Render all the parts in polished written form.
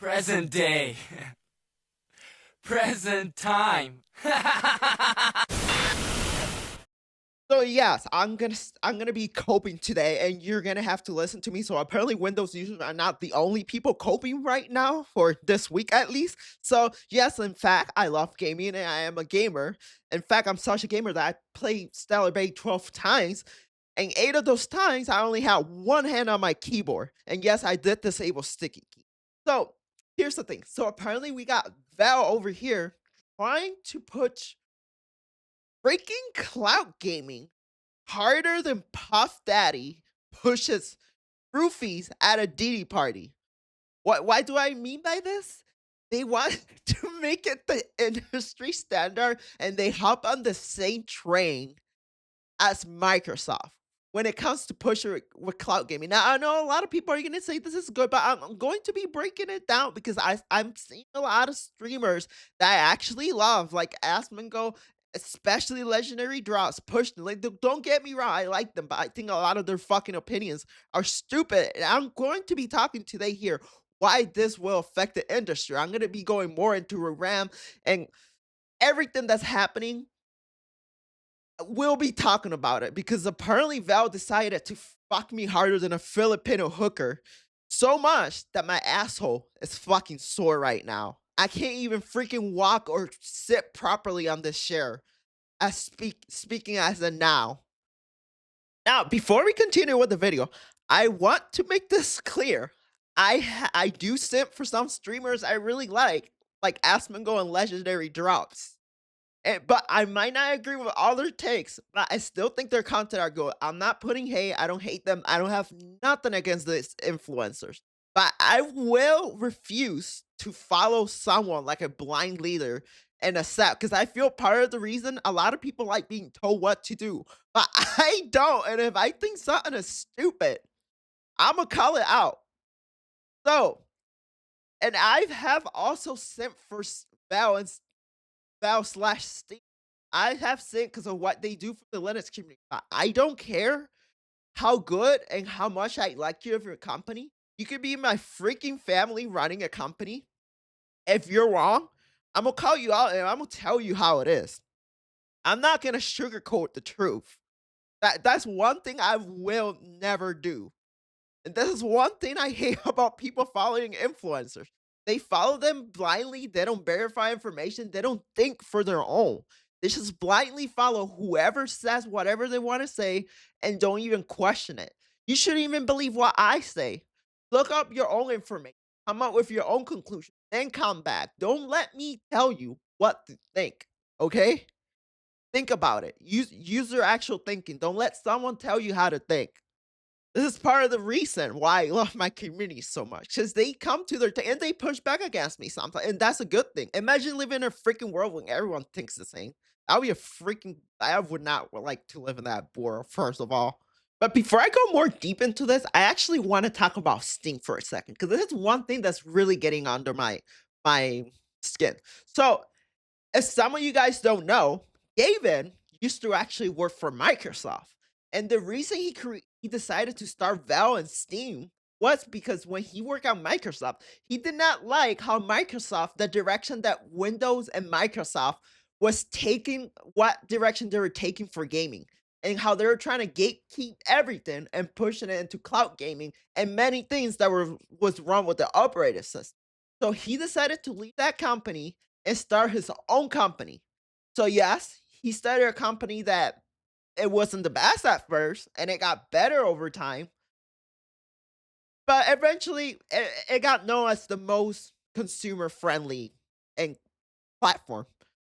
Present day. Present time. So yes, I'm gonna be coping today, and you're gonna have to listen to me. So apparently, Windows users are not the only people coping right now for this week, at least. So yes, in fact, I love gaming, and I am a gamer. In fact, I'm such a gamer that I played Stellar Bay 12 times, and 8 of those times, I only had one hand on my keyboard. And yes, I did disable sticky key. So here's the thing. So apparently, we got Val over here trying to put freaking clout gaming harder than Puff Daddy pushes roofies at a Diddy party. Why do I mean by this? They want to make it the industry standard, and they hop on the same train as Microsoft when it comes to pushing with cloud gaming. Now, I know a lot of people are going to say this is good, but I'm going to be breaking it down because I'm seeing a lot of streamers that I actually love, like Asmongo, especially legendary drops. Push like don't get me wrong, I like them, but I think a lot of their fucking opinions are stupid. And I'm going to be talking today here why this will affect the industry. I'm going to be going more into a RAM and everything that's happening. We'll be talking about it because apparently Val decided to fuck me harder than a Filipino hooker so much that my asshole is fucking sore right now. I can't even freaking walk or sit properly on this chair as speaking as a now. Now, before we continue with the video, I want to make this clear. I do simp for some streamers I really like Asmongo and Legendary Drops. But I might not agree with all their takes, but I still think their content are good. I'm not putting hate. I don't hate them. I don't have nothing against these influencers. But I will refuse to follow someone like a blind leader and accept because I feel part of the reason a lot of people like being told what to do. But I don't. And if I think something is stupid, I'm going to call it out. So, and I have also sent for balance Val/Steam. I have seen because of what they do for the Linux community. I don't care how good and how much I like you of your company. You could be my freaking family running a company. If you're wrong, I'm gonna call you out and I'm gonna tell you how it is. I'm not gonna sugarcoat the truth. That's one thing I will never do. And this is one thing I hate about people following influencers. They follow them blindly. They don't verify information. They don't think for their own. They just blindly follow whoever says whatever they want to say and don't even question it. You shouldn't even believe what I say. Look up your own information. Come up with your own conclusion. Then come back. Don't let me tell you what to think. Okay? Think about it. Use your actual thinking. Don't let someone tell you how to think. This is part of the reason why I love my community so much, because they come to their and they push back against me sometimes, and that's a good thing. Imagine living in a freaking world when everyone thinks the same. That would be a freaking. I would not like to live in that world, first of all. But before I go more deep into this, I actually want to talk about Steam for a second, because this is one thing that's really getting under my skin. So, as some of you guys don't know, Gavin used to actually work for Microsoft. And the reason he decided to start Valve and Steam was because when he worked at Microsoft, he did not like how Microsoft, the direction that Windows and Microsoft was taking, what direction they were taking for gaming, and how they were trying to gatekeep everything and pushing it into cloud gaming and many things that was wrong with the operating system. So he decided to leave that company and start his own company. So yes, he started a company that it wasn't the best at first, and it got better over time. But eventually, it got known as the most consumer friendly and platform,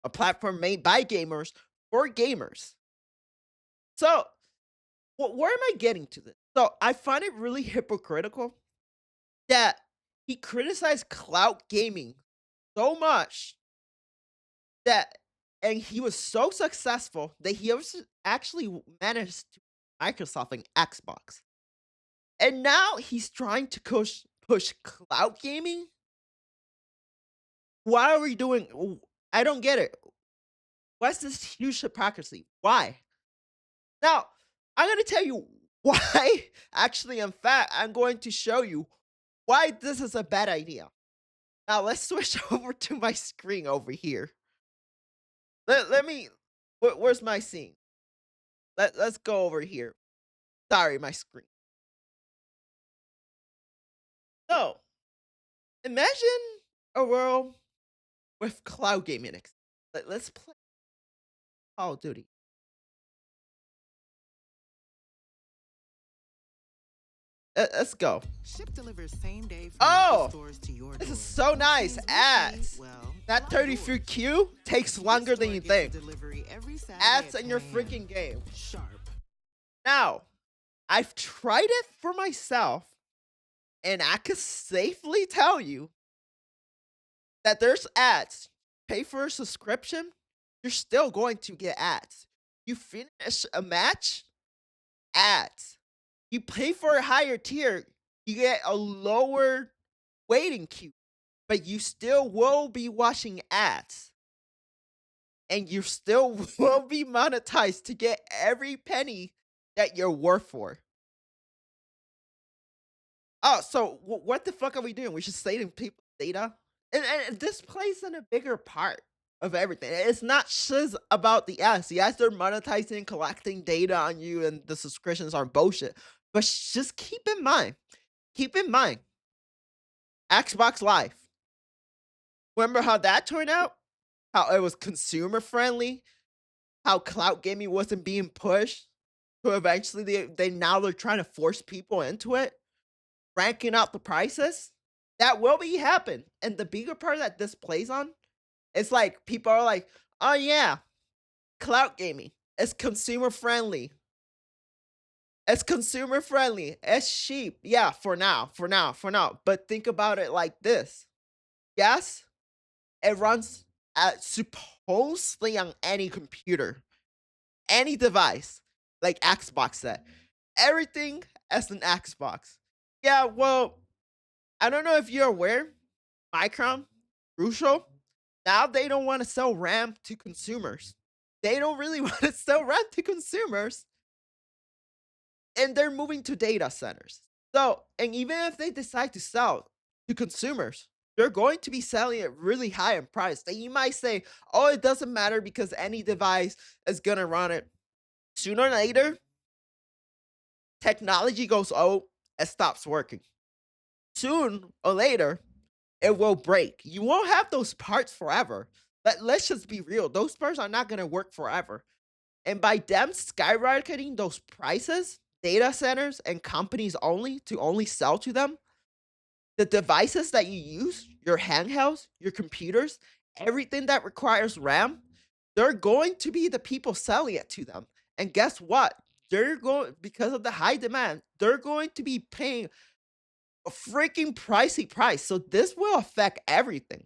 a platform made by gamers for gamers. So, where am I getting to this? So, I find it really hypocritical that he criticized cloud gaming so much that, and he was so successful that he actually managed to Microsoft and Xbox. And now he's trying to push cloud gaming. Why are we doing? I don't get it. What's this huge hypocrisy? Why? Now, I'm going to tell you why. Actually, in fact, I'm going to show you why this is a bad idea. Now let's switch over to my screen over here. Let me. Where's my scene? Let's go over here. Sorry, my screen. So imagine a world with cloud gaming. Let's play Call of Duty. Let's go. Ship delivers same day from Oh, local stores to your this door. is so nice. Means we Ads. say, well, That try 33 yours. queue takes This longer than store you gets a think. Delivery every Saturday Ads at in your 10 freaking game. sharp. Now, I've tried it for myself, and I could safely tell you that there's ads. Pay for a subscription, you're still going to get ads. You finish a match, ads. You pay for a higher tier, you get a lower waiting queue, but you still will be watching ads. And you still will be monetized to get every penny that you're worth for. Oh, so what the fuck are we doing? We should saving people data, and this plays in a bigger part of everything. It's not just about the ads. Yes, they're monetizing, collecting data on you, and the subscriptions are bullshit. But just keep in mind, Xbox Live. Remember how that turned out? How it was consumer friendly. How cloud gaming wasn't being pushed. To eventually they're trying to force people into it, ranking out the prices. That will be happen. And the bigger part that this plays on, it's like people are like, oh yeah, cloud gaming. It's consumer friendly. It's consumer friendly. It's cheap. Yeah, for now, for now, for now. But think about it like this. Yes, it runs at supposedly on any computer, any device, like Xbox said. Everything as an Xbox. Yeah, well, I don't know if you're aware, Micron, Crucial, now they don't want to sell RAM to consumers. They don't really want to sell RAM to consumers, and they're moving to data centers. So, and even if they decide to sell to consumers, they're going to be selling it really high in price. That you might say, oh, it doesn't matter because any device is gonna run it. Sooner or later, technology goes, oh, it stops working. Soon or later, it will break. You won't have those parts forever. But let's just be real. Those parts are not going to work forever. And by them skyrocketing those prices, data centers and companies only to only sell to them, the devices that you use, your handhelds, your computers, everything that requires RAM, they're going to be the people selling it to them. And guess what? They're going, because of the high demand, they're going to be paying a freaking pricey price. So this will affect everything.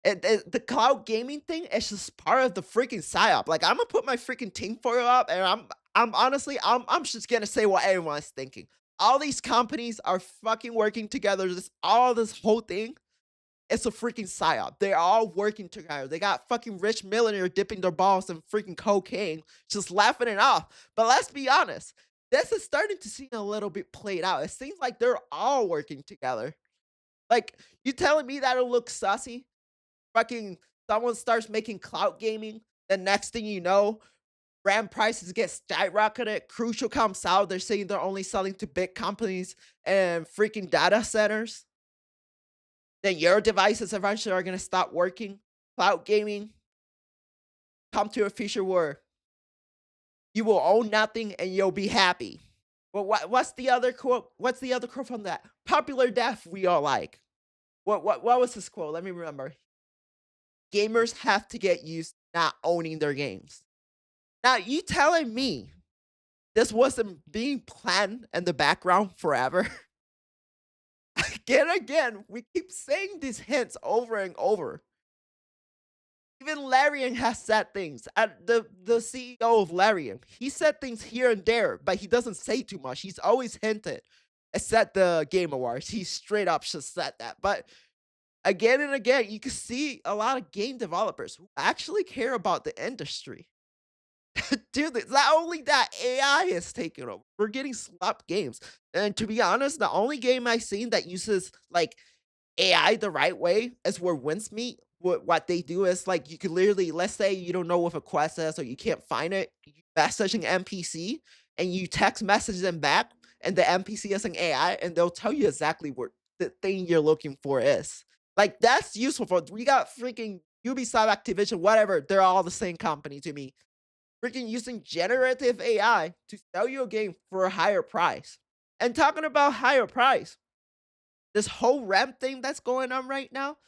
The cloud gaming thing is just part of the freaking psyop. Like I'm gonna put my freaking tinfoil up, and I'm honestly I'm just gonna say what everyone's thinking. All these companies are fucking working together. This whole thing, it's a freaking psyop. They're all working together. They got fucking rich millionaire dipping their balls in freaking cocaine, just laughing it off. But let's be honest, this is starting to seem a little bit played out. It seems like they're all working together. Like you telling me that'll look sussy? Fucking someone starts making clout gaming. The next thing you know, RAM prices get skyrocketed. Crucial comes out. They're saying they're only selling to big companies and freaking data centers. Then your devices eventually are gonna stop working. Cloud gaming come to a future where you will own nothing and you'll be happy. Well, what's the other quote? What's the other quote from that? Popular death we all like. What was this quote? Let me remember. Gamers have to get used to not owning their games. Now, you telling me this wasn't being planned in the background forever? Again, we keep saying these hints over and over. Even Larian has said things. The CEO of Larian, he said things here and there, but he doesn't say too much. He's always hinted. Except the Game Awards, he straight up just said that. But again and again, you can see a lot of game developers who actually care about the industry. Dude, it's not only that AI is taking over, we're getting slapped games. And to be honest, the only game I've seen that uses like AI the right way is where wins meet. What they do is like you could literally, let's say you don't know what a quest is or you can't find it, you messaging NPC and you text message them back, and the NPC is an AI and they'll tell you exactly what the thing you're looking for is. Like that's useful for we got freaking Ubisoft, Activision, whatever. They're all the same company to me. Freaking using generative AI to sell you a game for a higher price. And talking about higher price, this whole ramp thing that's going on right now,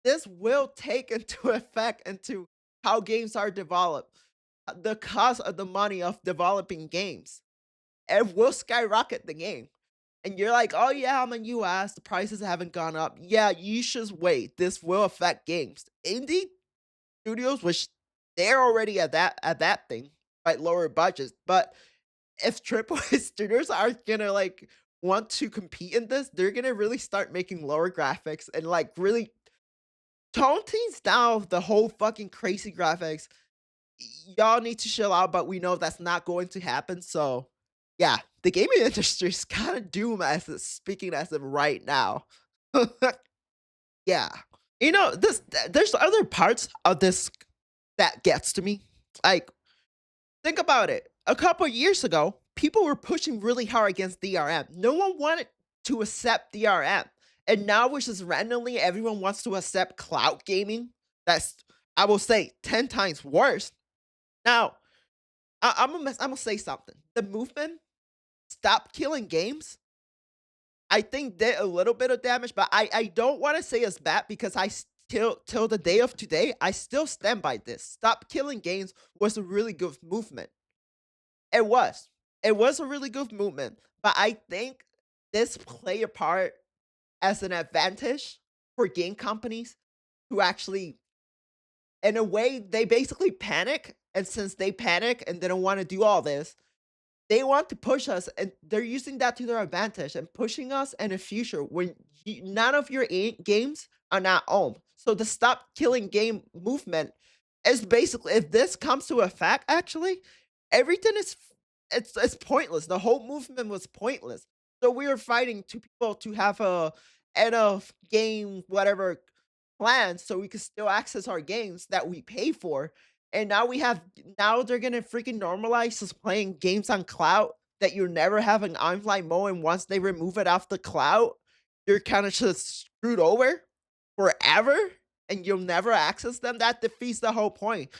this will take into effect into how games are developed. The cost of the money of developing games. It will skyrocket the game. And you're like, oh yeah, I'm in US, the prices haven't gone up. Yeah, you should wait. This will affect games. Indie studios, which they're already at that thing, right? Lower budgets. But if triple A studios are gonna like want to compete in this, they're gonna really start making lower graphics and like really tone things down the whole fucking crazy graphics. Y'all need to chill out, but we know that's not going to happen. So yeah, the gaming industry is kind of doomed as it's speaking as of right now. Yeah. There's other parts of this that gets to me. Like, think about it. A couple years ago, people were pushing really hard against DRM. No one wanted to accept DRM. And now, which is randomly, everyone wants to accept cloud gaming. That's, I will say, 10 times worse. Now, I'm gonna say something. The movement, stop killing games, I think did a little bit of damage, but I don't want to say it's bad because I still till the day of today, I still stand by this. Stop killing games was a really good movement. It was. It was a really good movement, but I think this play a part as an advantage for game companies who actually, in a way, they basically panic. And since they panic and they don't want to do all this, they want to push us, and they're using that to their advantage and pushing us in the future when none of your games are not owned. So the stop killing game movement is basically, if this comes to effect, actually, everything is it's pointless. The whole movement was pointless. So we were fighting to people to have a end of game whatever plan so we could still access our games that we pay for. And now they're gonna freaking normalize us playing games on cloud that you never have an online mode, and once they remove it off the cloud, you're kind of just screwed over forever and you'll never access them. That defeats the whole point.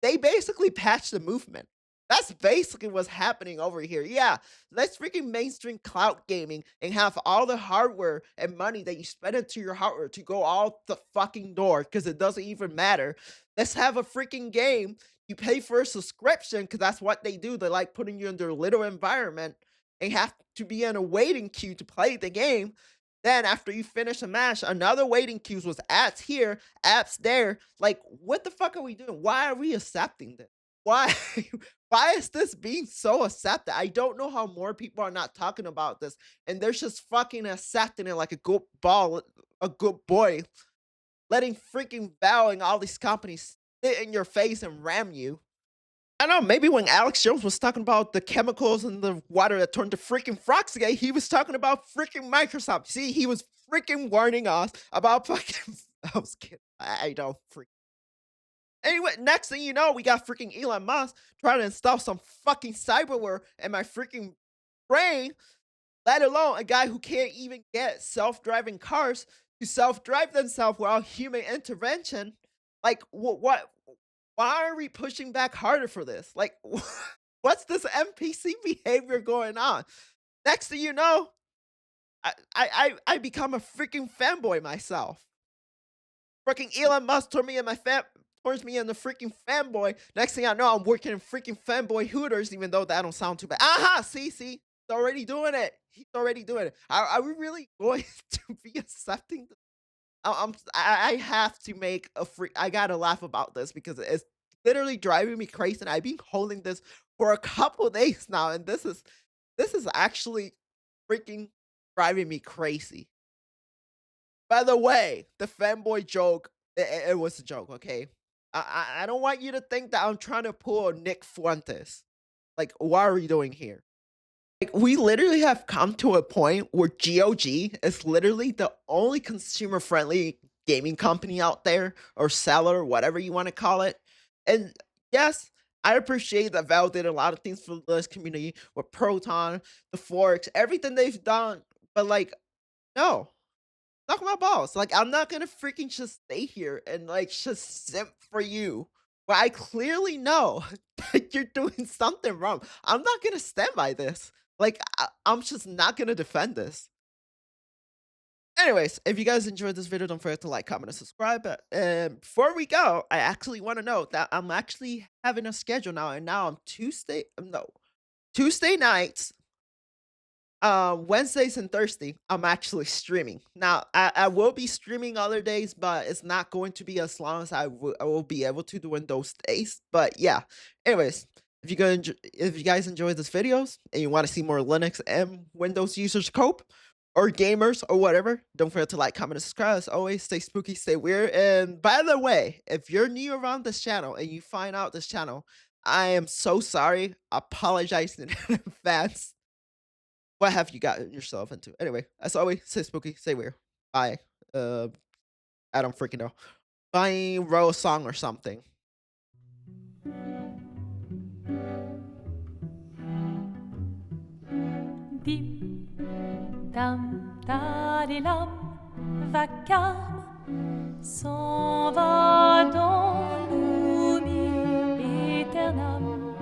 They basically patched the movement. That's basically what's happening over here. Yeah, let's freaking mainstream cloud gaming and have all the hardware and money that you spend into your hardware to go out the fucking door because it doesn't even matter. Let's have a freaking game. You pay for a subscription because that's what they do. They like putting you in their little environment and have to be in a waiting queue to play the game. Then after you finish a match, another waiting queues with ads here, apps there. Like, what the fuck are we doing? Why are we accepting this? Why? Why is this being so accepted? I don't know how more people are not talking about this, and they're just fucking accepting it like a good ball, a good boy, letting freaking Valve and all these companies spit in your face and ram you. I don't know, maybe when Alex Jones was talking about the chemicals in the water that turned to freaking frogs again, he was talking about freaking Microsoft. See, he was freaking warning us about fucking. I was kidding. I don't freak. Anyway, next thing you know, we got freaking Elon Musk trying to install some fucking cyberware in my freaking brain, let alone a guy who can't even get self-driving cars to self-drive themselves without human intervention. Like, what? Why are we pushing back harder for this? Like, what's this NPC behavior going on? Next thing you know, I become a freaking fanboy myself. Freaking Elon Musk turns me into freaking fanboy. Next thing I know, I'm working in freaking fanboy Hooters, even though that don't sound too bad. Aha, see, he's already doing it. He's already doing it. Are we really going to be accepting this? I have to make a free. I gotta laugh about this because it's literally driving me crazy, and I've been holding this for a couple days now, and this is actually freaking driving me crazy. By the way, the fanboy joke, it was a joke, okay? I don't want you to think that I'm trying to pull a Nick Fuentes. Like, what are we doing here? Like, we literally have come to a point where GOG is literally the only consumer-friendly gaming company out there, or seller, whatever you wanna call it. And yes, I appreciate that Valve did a lot of things for the Linux community with Proton, the forks, everything they've done, but, like, no. Suck my balls. Like, I'm not gonna freaking just stay here and, like, just simp for you. But I clearly know that you're doing something wrong. I'm not gonna stand by this. Like, I'm just not gonna defend this. Anyways, if you guys enjoyed this video, don't forget to like, comment, and subscribe. Before we go, I actually want to note that I'm actually having a schedule now, and now I'm Tuesday nights, Wednesdays and Thursday, I'm actually streaming. Now, I will be streaming other days, but it's not going to be as long as I will be able to during those days. But yeah, anyways, if you guys enjoyed this videos and you want to see more Linux and Windows users cope, or gamers or whatever, don't forget to like, comment, and subscribe. As always, stay spooky, stay weird. And by the way, if you're new around this channel and you find out this channel, I am so sorry. I apologize in advance. What have you gotten yourself into? Anyway, as always, stay spooky, stay weird. Bye. I don't freaking know. Bye, row a song or something. Dim, dam, dadilam, vacarme s'en va dans l'oubli éternel.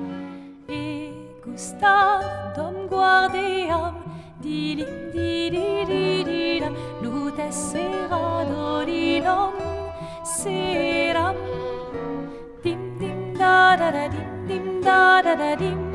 Et Gustave, dom guardiam, dilim, dididididam, lutes seradodidam, seram. Dim, dim, da da da, dim, dim, da da da, dim.